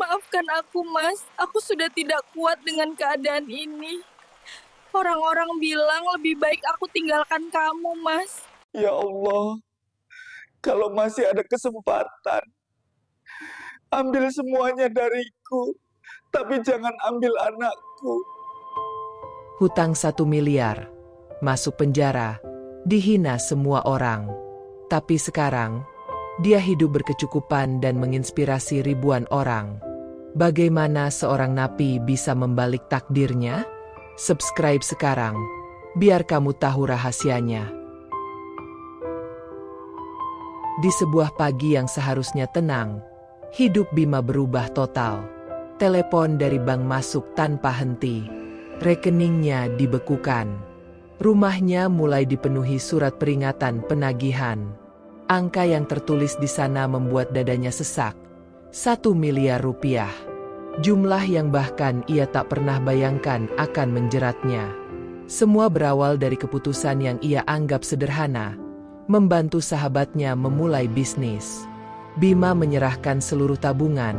Maafkan aku, Mas. Aku sudah tidak kuat dengan keadaan ini. Orang-orang bilang lebih baik aku tinggalkan kamu, Mas. Ya Allah, kalau masih ada kesempatan, ambil semuanya dariku, tapi jangan ambil anakku. Hutang 1 miliar, masuk penjara, dihina semua orang. Tapi sekarang, dia hidup berkecukupan dan menginspirasi ribuan orang. Bagaimana seorang napi bisa membalik takdirnya? Subscribe sekarang, biar kamu tahu rahasianya. Di sebuah pagi yang seharusnya tenang, hidup Bima berubah total. Telepon dari bank masuk tanpa henti. Rekeningnya dibekukan. Rumahnya mulai dipenuhi surat peringatan penagihan. Angka yang tertulis di sana membuat dadanya sesak. 1 miliar rupiah. Jumlah yang bahkan ia tak pernah bayangkan akan menjeratnya. Semua berawal dari keputusan yang ia anggap sederhana, membantu sahabatnya memulai bisnis. Bima menyerahkan seluruh tabungan,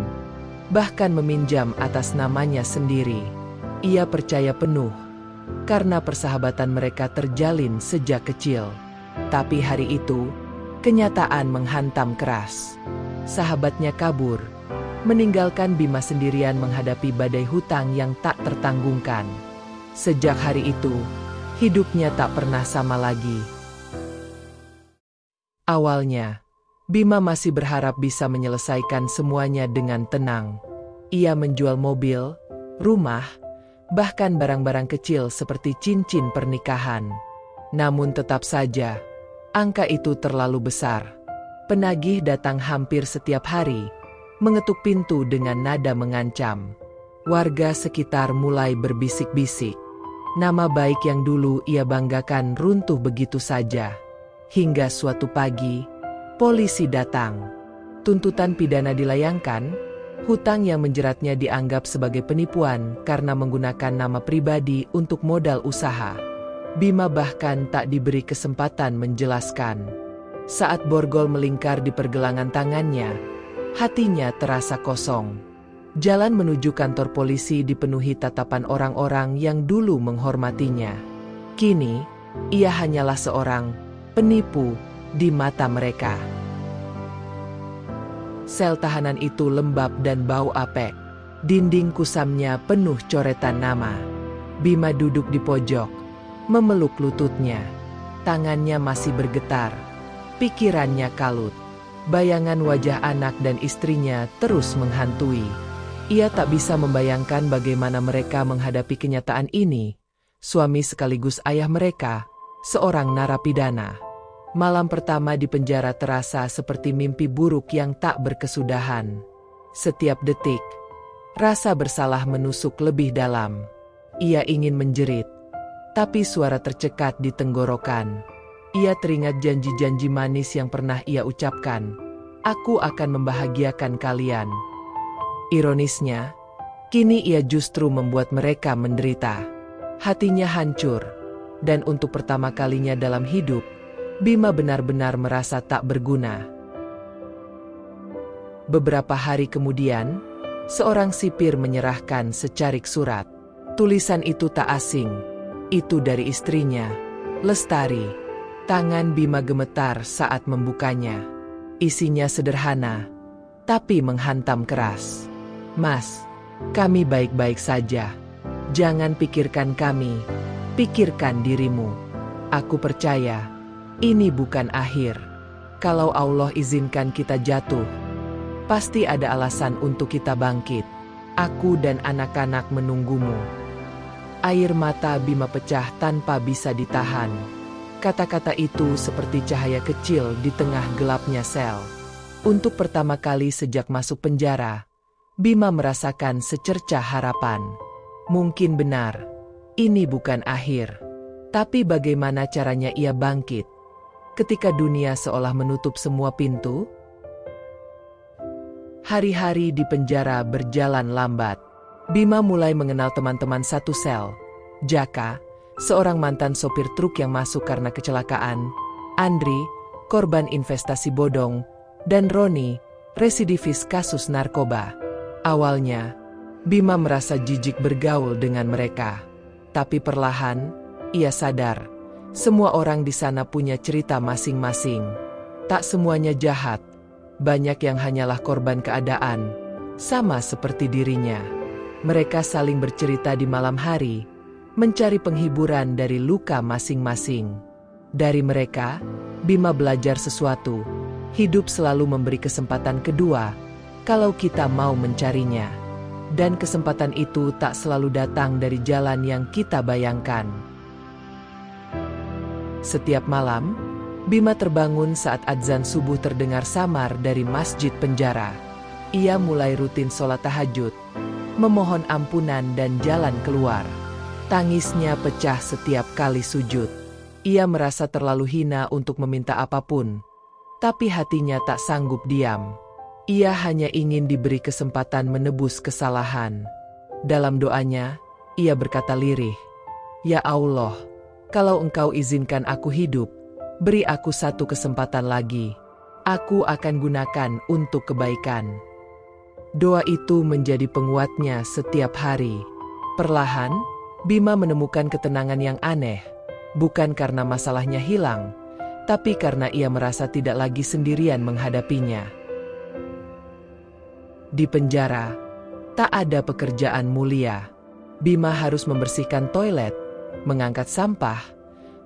bahkan meminjam atas namanya sendiri. Ia percaya penuh, karena persahabatan mereka terjalin sejak kecil. Tapi hari itu, kenyataan menghantam keras. Sahabatnya kabur, meninggalkan Bima sendirian menghadapi badai hutang yang tak tertanggungkan. Sejak hari itu, hidupnya tak pernah sama lagi. Awalnya, Bima masih berharap bisa menyelesaikan semuanya dengan tenang. Ia menjual mobil, rumah, bahkan barang-barang kecil seperti cincin pernikahan. Namun tetap saja, angka itu terlalu besar. Penagih datang hampir setiap hari, mengetuk pintu dengan nada mengancam. Warga sekitar mulai berbisik-bisik. Nama baik yang dulu ia banggakan runtuh begitu saja. Hingga suatu pagi, polisi datang. Tuntutan pidana dilayangkan, hutang yang menjeratnya dianggap sebagai penipuan karena menggunakan nama pribadi untuk modal usaha. Bima bahkan tak diberi kesempatan menjelaskan. Saat borgol melingkar di pergelangan tangannya, hatinya terasa kosong. Jalan menuju kantor polisi dipenuhi tatapan orang-orang yang dulu menghormatinya. Kini, ia hanyalah seorang penipu di mata mereka. Sel tahanan itu lembab dan bau apek. Dinding kusamnya penuh coretan nama. Bima duduk di pojok, memeluk lututnya. Tangannya masih bergetar. Pikirannya kalut. Bayangan wajah anak dan istrinya terus menghantui. Ia tak bisa membayangkan bagaimana mereka menghadapi kenyataan ini. Suami sekaligus ayah mereka, seorang narapidana. Malam pertama di penjara terasa seperti mimpi buruk yang tak berkesudahan. Setiap detik, rasa bersalah menusuk lebih dalam. Ia ingin menjerit, tapi suara tercekat di tenggorokan. Ia teringat janji-janji manis yang pernah ia ucapkan. Aku akan membahagiakan kalian. Ironisnya, kini ia justru membuat mereka menderita. Hatinya hancur, dan untuk pertama kalinya dalam hidup, Bima benar-benar merasa tak berguna. Beberapa hari kemudian, seorang sipir menyerahkan secarik surat. Tulisan itu tak asing. Itu dari istrinya, Lestari. Tangan Bima gemetar saat membukanya. Isinya sederhana, tapi menghantam keras. Mas, kami baik-baik saja. Jangan pikirkan kami, pikirkan dirimu. Aku percaya, ini bukan akhir. Kalau Allah izinkan kita jatuh, pasti ada alasan untuk kita bangkit. Aku dan anak-anak menunggumu. Air mata Bima pecah tanpa bisa ditahan. Kata-kata itu seperti cahaya kecil di tengah gelapnya sel. Untuk pertama kali sejak masuk penjara, Bima merasakan secercah harapan. Mungkin benar, ini bukan akhir. Tapi bagaimana caranya ia bangkit? Ketika dunia seolah menutup semua pintu? Hari-hari di penjara berjalan lambat. Bima mulai mengenal teman-teman satu sel. Jaka, seorang mantan sopir truk yang masuk karena kecelakaan, Andri, korban investasi bodong, dan Roni, residivis kasus narkoba. Awalnya, Bima merasa jijik bergaul dengan mereka. Tapi perlahan, ia sadar, semua orang di sana punya cerita masing-masing. Tak semuanya jahat, banyak yang hanyalah korban keadaan, sama seperti dirinya. Mereka saling bercerita di malam hari, mencari penghiburan dari luka masing-masing. Dari mereka, Bima belajar sesuatu. Hidup selalu memberi kesempatan kedua, kalau kita mau mencarinya. Dan kesempatan itu tak selalu datang dari jalan yang kita bayangkan. Setiap malam, Bima terbangun saat adzan subuh terdengar samar dari masjid penjara. Ia mulai rutin sholat tahajud, memohon ampunan dan jalan keluar. Tangisnya pecah setiap kali sujud. Ia merasa terlalu hina untuk meminta apapun, tapi hatinya tak sanggup diam. Ia hanya ingin diberi kesempatan menebus kesalahan. Dalam doanya, ia berkata lirih, "Ya Allah, kalau Engkau izinkan aku hidup, beri aku satu kesempatan lagi. Aku akan gunakan untuk kebaikan." Doa itu menjadi penguatnya setiap hari. Perlahan, Bima menemukan ketenangan yang aneh, bukan karena masalahnya hilang, tapi karena ia merasa tidak lagi sendirian menghadapinya. Di penjara, tak ada pekerjaan mulia. Bima harus membersihkan toilet, mengangkat sampah,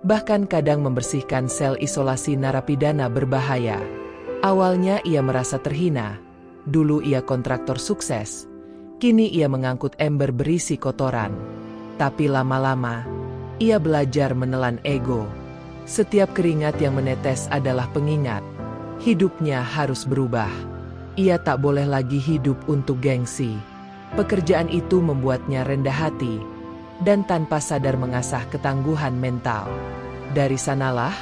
bahkan kadang membersihkan sel isolasi narapidana berbahaya. Awalnya ia merasa terhina. Dulu ia kontraktor sukses, kini ia mengangkut ember berisi kotoran. Tapi lama-lama, ia belajar menelan ego. Setiap keringat yang menetes adalah pengingat. Hidupnya harus berubah. Ia tak boleh lagi hidup untuk gengsi. Pekerjaan itu membuatnya rendah hati, dan tanpa sadar mengasah ketangguhan mental. Dari sanalah,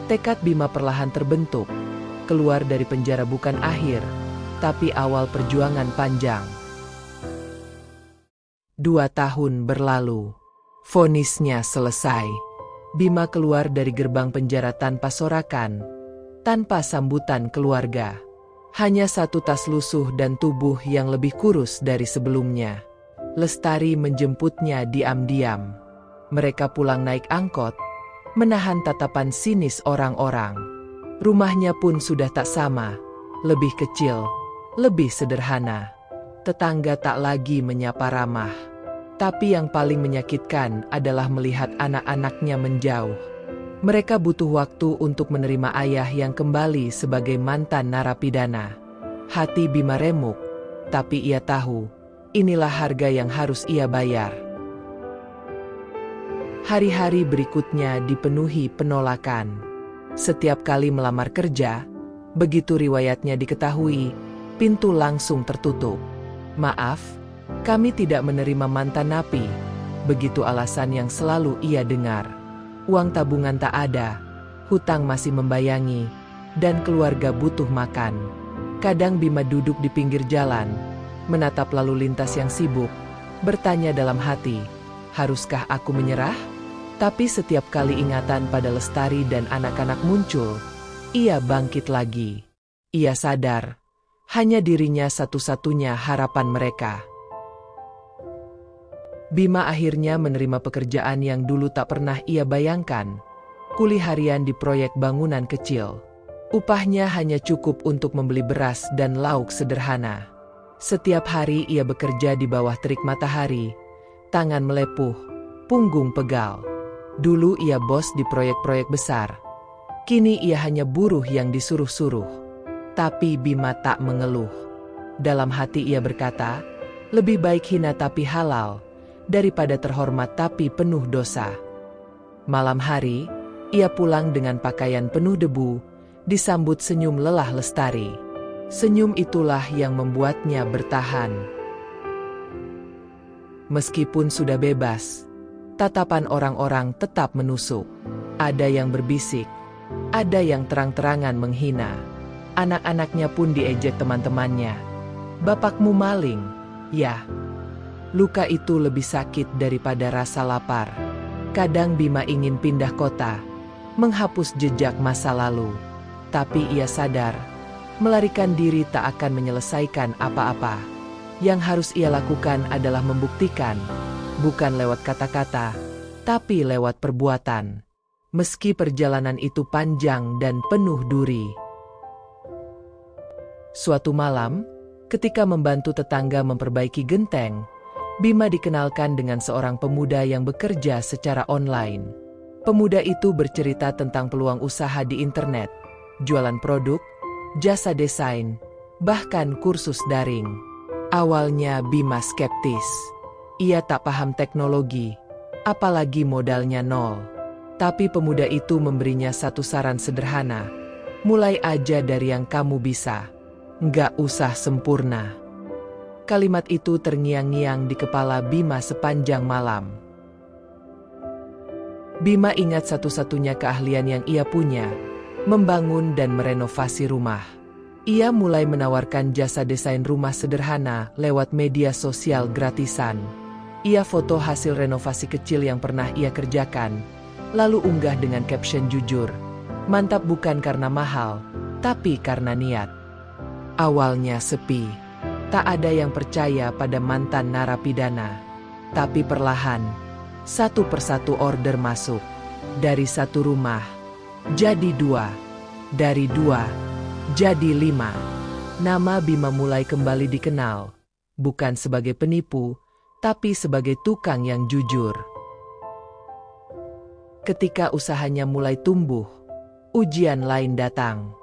tekad Bima perlahan terbentuk. Keluar dari penjara bukan akhir, tapi awal perjuangan panjang. 2 tahun berlalu. Vonisnya selesai. Bima keluar dari gerbang penjara tanpa sorakan, tanpa sambutan keluarga. Hanya satu tas lusuh dan tubuh yang lebih kurus dari sebelumnya. Lestari menjemputnya diam-diam. Mereka pulang naik angkot, menahan tatapan sinis orang-orang. Rumahnya pun sudah tak sama, lebih kecil, lebih sederhana. Tetangga tak lagi menyapa ramah. Tapi yang paling menyakitkan adalah melihat anak-anaknya menjauh. Mereka butuh waktu untuk menerima ayah yang kembali sebagai mantan narapidana. Hati Bima remuk, tapi ia tahu, inilah harga yang harus ia bayar. Hari-hari berikutnya dipenuhi penolakan. Setiap kali melamar kerja, begitu riwayatnya diketahui, pintu langsung tertutup. "Maaf, kami tidak menerima mantan napi," begitu alasan yang selalu ia dengar. Uang tabungan tak ada, hutang masih membayangi, dan keluarga butuh makan. Kadang Bima duduk di pinggir jalan, menatap lalu lintas yang sibuk, bertanya dalam hati, haruskah aku menyerah? Tapi setiap kali ingatan pada Lestari dan anak-anak muncul, ia bangkit lagi. Ia sadar, hanya dirinya satu-satunya harapan mereka. Bima akhirnya menerima pekerjaan yang dulu tak pernah ia bayangkan. Kuli harian di proyek bangunan kecil. Upahnya hanya cukup untuk membeli beras dan lauk sederhana. Setiap hari ia bekerja di bawah terik matahari, tangan melepuh, punggung pegal. Dulu ia bos di proyek-proyek besar. Kini ia hanya buruh yang disuruh-suruh. Tapi Bima tak mengeluh. Dalam hati ia berkata, lebih baik hina tapi halal, daripada terhormat tapi penuh dosa. Malam hari, ia pulang dengan pakaian penuh debu, disambut senyum lelah Lestari. Senyum itulah yang membuatnya bertahan. Meskipun sudah bebas, tatapan orang-orang tetap menusuk. Ada yang berbisik, ada yang terang-terangan menghina. Anak-anaknya pun diejek teman-temannya. "Bapakmu maling." Ya, luka itu lebih sakit daripada rasa lapar. Kadang Bima ingin pindah kota, menghapus jejak masa lalu. Tapi ia sadar, melarikan diri tak akan menyelesaikan apa-apa. Yang harus ia lakukan adalah membuktikan, bukan lewat kata-kata, tapi lewat perbuatan. Meski perjalanan itu panjang dan penuh duri. Suatu malam, ketika membantu tetangga memperbaiki genteng, Bima dikenalkan dengan seorang pemuda yang bekerja secara online. Pemuda itu bercerita tentang peluang usaha di internet, jualan produk, jasa desain, bahkan kursus daring. Awalnya Bima skeptis. Ia tak paham teknologi, apalagi modalnya nol. Tapi pemuda itu memberinya satu saran sederhana. Mulai aja dari yang kamu bisa. Nggak usah sempurna. Kalimat itu terngiang-ngiang di kepala Bima sepanjang malam. Bima ingat satu-satunya keahlian yang ia punya, membangun dan merenovasi rumah. Ia mulai menawarkan jasa desain rumah sederhana lewat media sosial gratisan. Ia foto hasil renovasi kecil yang pernah ia kerjakan, lalu unggah dengan caption jujur. Mantap bukan karena mahal, tapi karena niat. Awalnya sepi. Tak ada yang percaya pada mantan narapidana. Tapi perlahan, satu persatu order masuk. Dari satu rumah, jadi 2. Dari 2, jadi 5. Nama Bima mulai kembali dikenal. Bukan sebagai penipu, tapi sebagai tukang yang jujur. Ketika usahanya mulai tumbuh, ujian lain datang.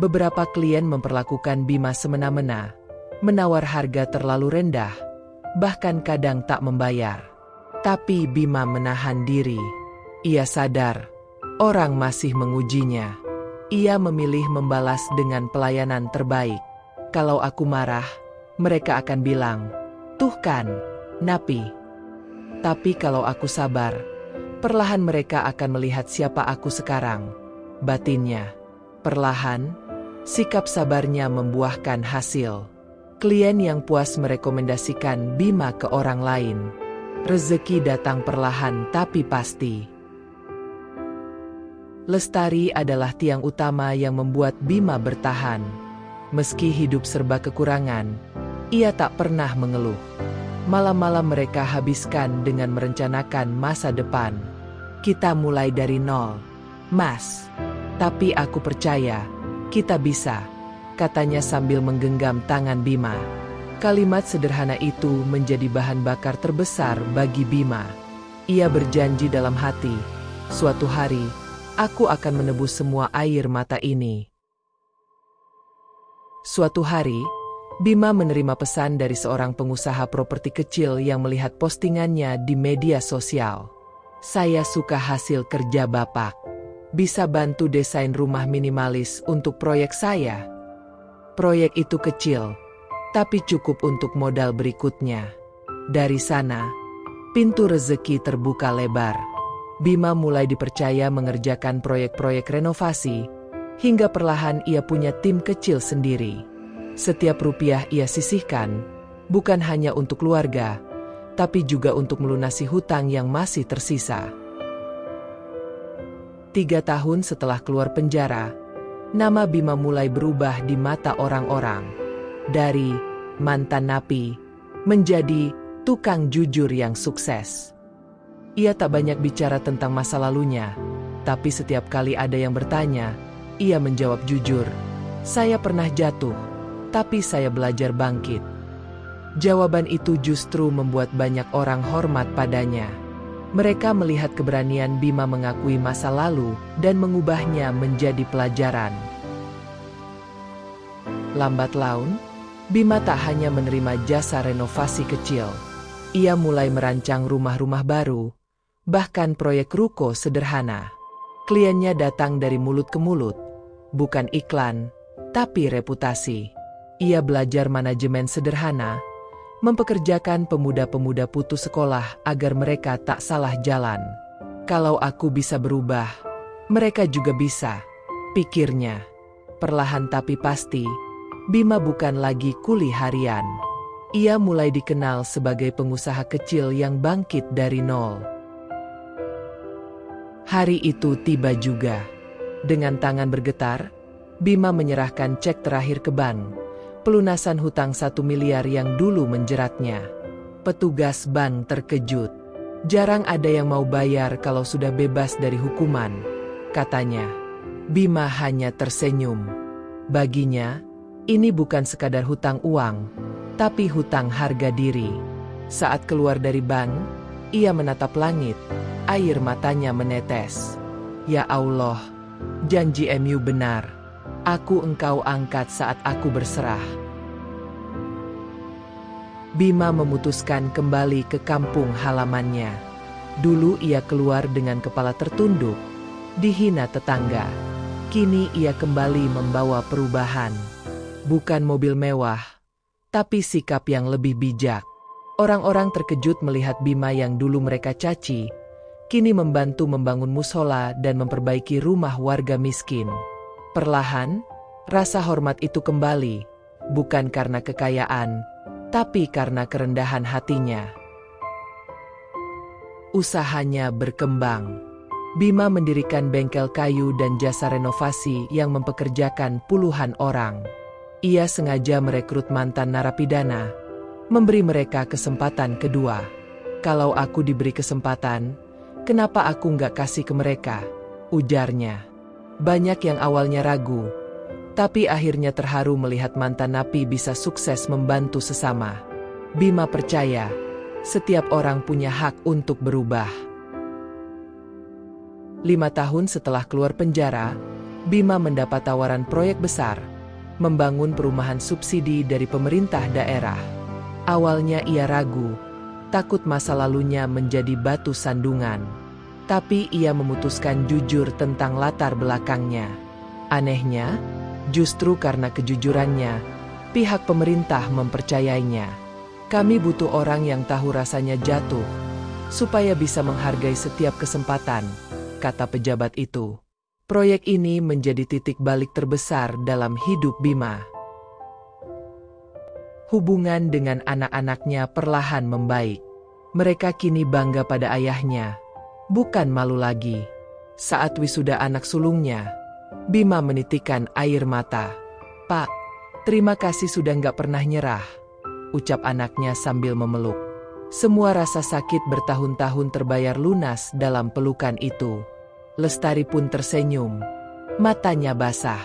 Beberapa klien memperlakukan Bima semena-mena, menawar harga terlalu rendah, bahkan kadang tak membayar. Tapi Bima menahan diri. Ia sadar, orang masih mengujinya. Ia memilih membalas dengan pelayanan terbaik. Kalau aku marah, mereka akan bilang, "Tuh kan, napi." Tapi kalau aku sabar, perlahan mereka akan melihat siapa aku sekarang. Batinnya. Perlahan, sikap sabarnya membuahkan hasil. Klien yang puas merekomendasikan Bima ke orang lain. Rezeki datang perlahan tapi pasti. Lestari adalah tiang utama yang membuat Bima bertahan. Meski hidup serba kekurangan, ia tak pernah mengeluh. Malam-malam mereka habiskan dengan merencanakan masa depan. Kita mulai dari nol, Mas. Tapi aku percaya, kita bisa, katanya sambil menggenggam tangan Bima. Kalimat sederhana itu menjadi bahan bakar terbesar bagi Bima. Ia berjanji dalam hati, suatu hari, aku akan menebus semua air mata ini. Suatu hari, Bima menerima pesan dari seorang pengusaha properti kecil yang melihat postingannya di media sosial. Saya suka hasil kerja Bapak. Bisa bantu desain rumah minimalis untuk proyek saya? Proyek itu kecil, tapi cukup untuk modal berikutnya. Dari sana, pintu rezeki terbuka lebar. Bima mulai dipercaya mengerjakan proyek-proyek renovasi, hingga perlahan ia punya tim kecil sendiri. Setiap rupiah ia sisihkan, bukan hanya untuk keluarga, tapi juga untuk melunasi hutang yang masih tersisa. 3 tahun setelah keluar penjara, nama Bima mulai berubah di mata orang-orang. Dari mantan napi, menjadi tukang jujur yang sukses. Ia tak banyak bicara tentang masa lalunya, tapi setiap kali ada yang bertanya, ia menjawab jujur, "Saya pernah jatuh, tapi saya belajar bangkit." Jawaban itu justru membuat banyak orang hormat padanya. Mereka melihat keberanian Bima mengakui masa lalu dan mengubahnya menjadi pelajaran. Lambat laun, Bima tak hanya menerima jasa renovasi kecil. Ia mulai merancang rumah-rumah baru, bahkan proyek ruko sederhana. Kliennya datang dari mulut ke mulut, bukan iklan, tapi reputasi. Ia belajar manajemen sederhana, mempekerjakan pemuda-pemuda putus sekolah agar mereka tak salah jalan. Kalau aku bisa berubah, mereka juga bisa, pikirnya. Perlahan tapi pasti, Bima bukan lagi kuli harian. Ia mulai dikenal sebagai pengusaha kecil yang bangkit dari nol. Hari itu tiba juga. Dengan tangan bergetar, Bima menyerahkan cek terakhir ke bank. pelunasan hutang 1 miliar yang dulu menjeratnya. Petugas bank terkejut. Jarang ada yang mau bayar kalau sudah bebas dari hukuman, katanya. Bima hanya tersenyum. Baginya, ini bukan sekadar hutang uang, tapi hutang harga diri. Saat keluar dari bank, ia menatap langit, air matanya menetes. Ya Allah, janji MU benar. Aku engkau angkat saat aku berserah. Bima memutuskan kembali ke kampung halamannya. Dulu ia keluar dengan kepala tertunduk, dihina tetangga. Kini ia kembali membawa perubahan. Bukan mobil mewah, tapi sikap yang lebih bijak. Orang-orang terkejut melihat Bima yang dulu mereka caci, kini membantu membangun musola dan memperbaiki rumah warga miskin. Perlahan, rasa hormat itu kembali, bukan karena kekayaan, tapi karena kerendahan hatinya. Usahanya berkembang. Bima mendirikan bengkel kayu dan jasa renovasi yang mempekerjakan puluhan orang. Ia sengaja merekrut mantan narapidana, memberi mereka kesempatan kedua. Kalau aku diberi kesempatan, kenapa aku nggak kasih ke mereka? Ujarnya. Banyak yang awalnya ragu, tapi akhirnya terharu melihat mantan napi bisa sukses membantu sesama. Bima percaya, setiap orang punya hak untuk berubah. 5 tahun setelah keluar penjara, Bima mendapat tawaran proyek besar, membangun perumahan subsidi dari pemerintah daerah. Awalnya ia ragu, takut masa lalunya menjadi batu sandungan. Tapi ia memutuskan jujur tentang latar belakangnya. Anehnya, justru karena kejujurannya, pihak pemerintah mempercayainya. Kami butuh orang yang tahu rasanya jatuh, supaya bisa menghargai setiap kesempatan, kata pejabat itu. Proyek ini menjadi titik balik terbesar dalam hidup Bima. Hubungan dengan anak-anaknya perlahan membaik. Mereka kini bangga pada ayahnya, bukan malu lagi. Saat wisuda anak sulungnya, Bima menitikkan air mata. "Pak, terima kasih sudah nggak pernah nyerah," ucap anaknya sambil memeluk. Semua rasa sakit bertahun-tahun terbayar lunas dalam pelukan itu. Lestari pun tersenyum, matanya basah.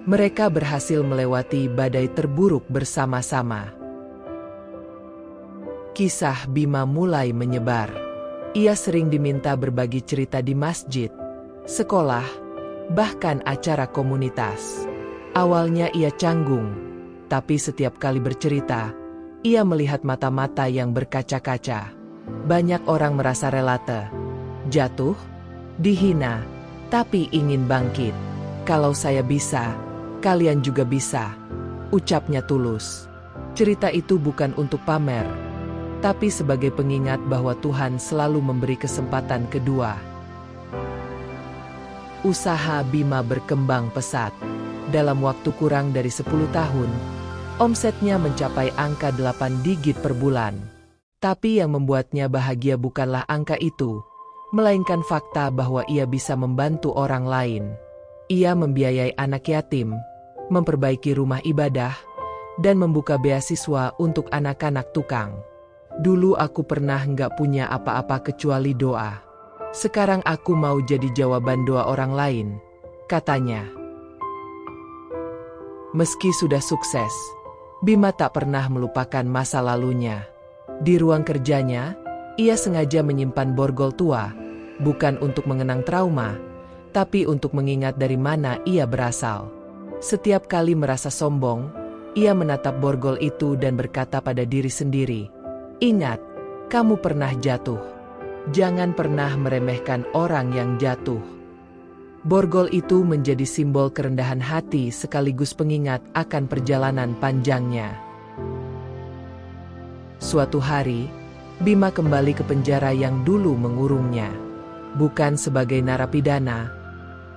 Mereka berhasil melewati badai terburuk bersama-sama. Kisah Bima mulai menyebar. Ia sering diminta berbagi cerita di masjid, sekolah, bahkan acara komunitas. Awalnya ia canggung, tapi setiap kali bercerita, ia melihat mata-mata yang berkaca-kaca. Banyak orang merasa relate, jatuh, dihina, tapi ingin bangkit. Kalau saya bisa, kalian juga bisa, ucapnya tulus. Cerita itu bukan untuk pamer, tapi sebagai pengingat bahwa Tuhan selalu memberi kesempatan kedua. Usaha Bima berkembang pesat. Dalam waktu kurang dari 10 tahun, omsetnya mencapai angka 8 digit per bulan. Tapi yang membuatnya bahagia bukanlah angka itu, melainkan fakta bahwa ia bisa membantu orang lain. Ia membiayai anak yatim, memperbaiki rumah ibadah, dan membuka beasiswa untuk anak-anak tukang. Dulu aku pernah nggak punya apa-apa kecuali doa. Sekarang aku mau jadi jawaban doa orang lain, katanya. Meski sudah sukses, Bima tak pernah melupakan masa lalunya. Di ruang kerjanya, ia sengaja menyimpan borgol tua, bukan untuk mengenang trauma, tapi untuk mengingat dari mana ia berasal. Setiap kali merasa sombong, ia menatap borgol itu dan berkata pada diri sendiri, "Ingat, kamu pernah jatuh. Jangan pernah meremehkan orang yang jatuh." Borgol itu menjadi simbol kerendahan hati sekaligus pengingat akan perjalanan panjangnya. Suatu hari, Bima kembali ke penjara yang dulu mengurungnya. Bukan sebagai narapidana,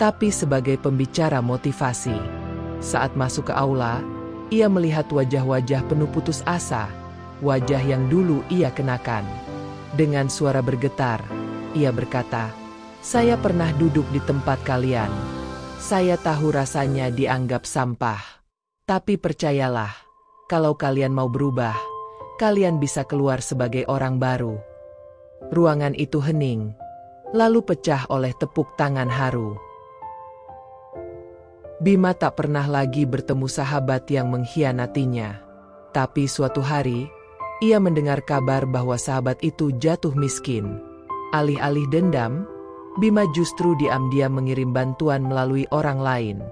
tapi sebagai pembicara motivasi. Saat masuk ke aula, ia melihat wajah-wajah penuh putus asa, wajah yang dulu ia kenakan. Dengan suara bergetar, ia berkata, "Saya pernah duduk di tempat kalian. Saya tahu rasanya dianggap sampah. Tapi percayalah, Kalau kalian mau berubah, kalian bisa keluar sebagai orang baru. Ruangan itu hening, lalu pecah oleh tepuk tangan haru. Bima tak pernah lagi bertemu sahabat yang mengkhianatinya. Tapi suatu hari, ia mendengar kabar bahwa sahabat itu jatuh miskin. Alih-alih dendam, Bima justru diam-diam mengirim bantuan melalui orang lain.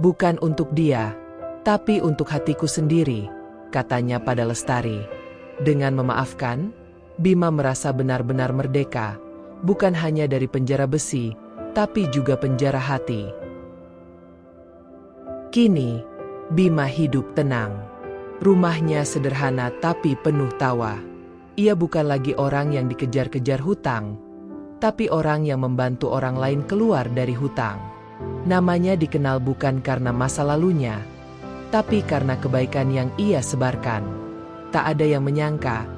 Bukan untuk dia, tapi untuk hatiku sendiri, katanya pada Lestari. Dengan memaafkan, Bima merasa benar-benar merdeka, bukan hanya dari penjara besi, tapi juga penjara hati. Kini, Bima hidup tenang. Rumahnya sederhana tapi penuh tawa. Ia bukan lagi orang yang dikejar-kejar hutang, tapi orang yang membantu orang lain keluar dari hutang. Namanya dikenal bukan karena masa lalunya, tapi karena kebaikan yang ia sebarkan. Tak ada yang menyangka,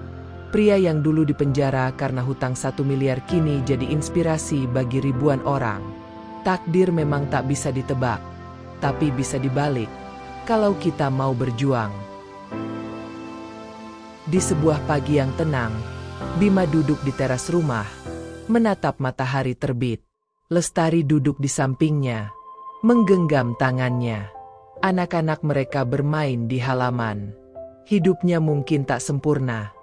pria yang dulu dipenjara karena hutang 1 miliar kini jadi inspirasi bagi ribuan orang. Takdir memang tak bisa ditebak, tapi bisa dibalik kalau kita mau berjuang. Di sebuah pagi yang tenang, Bima duduk di teras rumah, menatap matahari terbit. Lestari duduk di sampingnya, menggenggam tangannya. Anak-anak mereka bermain di halaman. Hidupnya mungkin tak sempurna,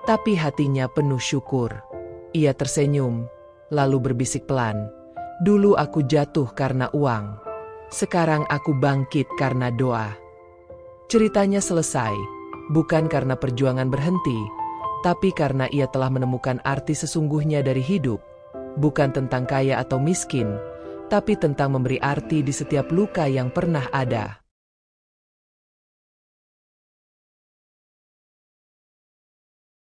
tapi hatinya penuh syukur. Ia tersenyum, lalu berbisik pelan, "Dulu aku jatuh karena uang. Sekarang aku bangkit karena doa." Ceritanya selesai, bukan karena perjuangan berhenti, tapi karena ia telah menemukan arti sesungguhnya dari hidup. Bukan tentang kaya atau miskin, tapi tentang memberi arti di setiap luka yang pernah ada.